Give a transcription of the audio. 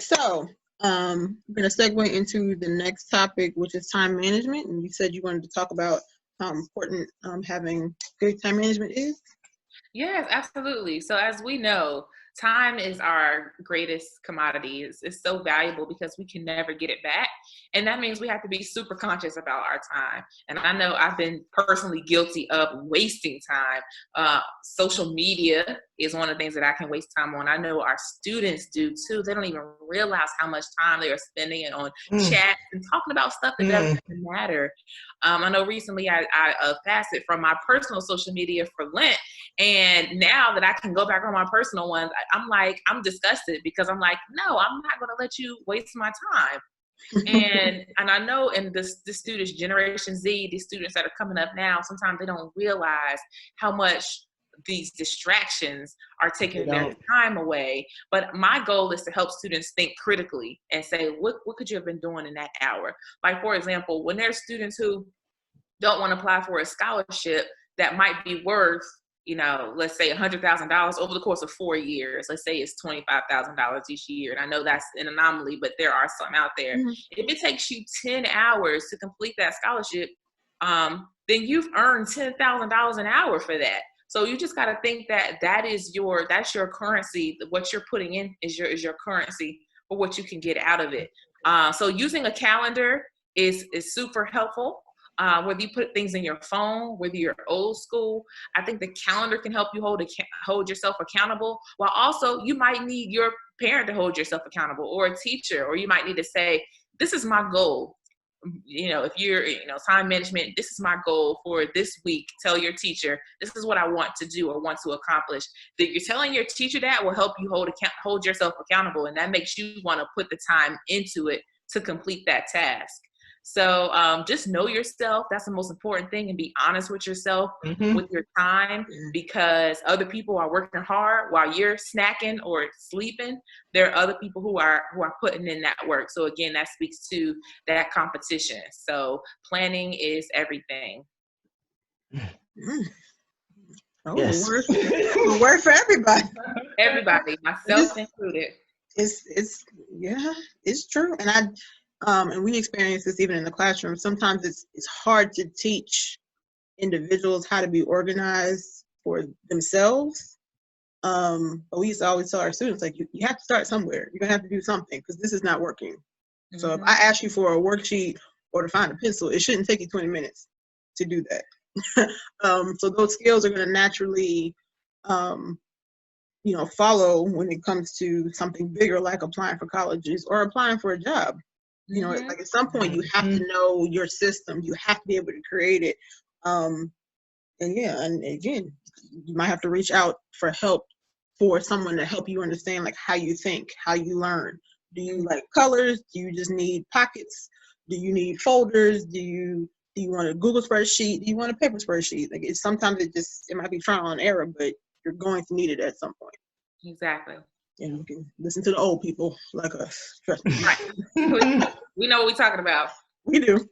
right, so I'm going to segue into the next topic, which is time management. And you said you wanted to talk about how important having good time management is. Yes, absolutely. So as we know, time is our greatest commodity. It's so valuable because we can never get it back. And that means we have to be super conscious about our time. And I know I've been personally guilty of wasting time. Social media is one of the things that I can waste time on. I know our students do too. They don't even realize how much time they are spending on chats and talking about stuff that doesn't matter. I know recently I fasted from my personal social media for Lent. And now that I can go back on my personal ones, I'm disgusted because I'm like, no, I'm not going to let you waste my time. and I know in the students, Generation Z, these students that are coming up now, sometimes they don't realize how much these distractions are taking their time away. But my goal is to help students think critically and say, what could you have been doing in that hour? Like, for example, when there's students who don't want to apply for a scholarship that might be worth, let's say $100,000 over the course of 4 years. Let's say it's $25,000 each year. And I know that's an anomaly, but there are some out there. Mm-hmm. If it takes you 10 hours to complete that scholarship, then you've earned $10,000 an hour for that. So you just got to think that's your currency. What you're putting in is your currency for what you can get out of it. So using a calendar is super helpful. Whether you put things in your phone, whether you're old school, I think the calendar can help you hold yourself accountable. While also you might need your parent to hold yourself accountable, or a teacher, or you might need to say, this is my goal. If you're, time management, this is my goal for this week. Tell your teacher, this is what I want to do or want to accomplish. That you're telling your teacher that will help you hold yourself accountable. And that makes you want to put the time into it to complete that task. So just know yourself. That's the most important thing, and be honest with yourself with your time, because other people are working hard while you're snacking or sleeping. There are other people who are putting in that work. So again, that speaks to that competition. So planning is everything. Oh, yes. The word for everybody. Everybody, myself included. It's true. And we experience this even in the classroom. Sometimes it's hard to teach individuals how to be organized for themselves. But we used to always tell our students, like, you have to start somewhere. You're gonna have to do something because this is not working. Mm-hmm. So if I ask you for a worksheet or to find a pencil, it shouldn't take you 20 minutes to do that. So those skills are gonna naturally follow when it comes to something bigger, like applying for colleges or applying for a job. Like at some point you have to know your system. You have to be able to create it. And again, you might have to reach out for help for someone to help you understand like how you think, how you learn. Do you like colors? Do you just need pockets? Do you need folders? Do you want a Google spreadsheet? Do you want a paper spreadsheet? Like sometimes it might be trial and error, but you're going to need it at some point. Exactly. You can listen to the old people like us. Trust me. Right. We know what we're talking about. We do.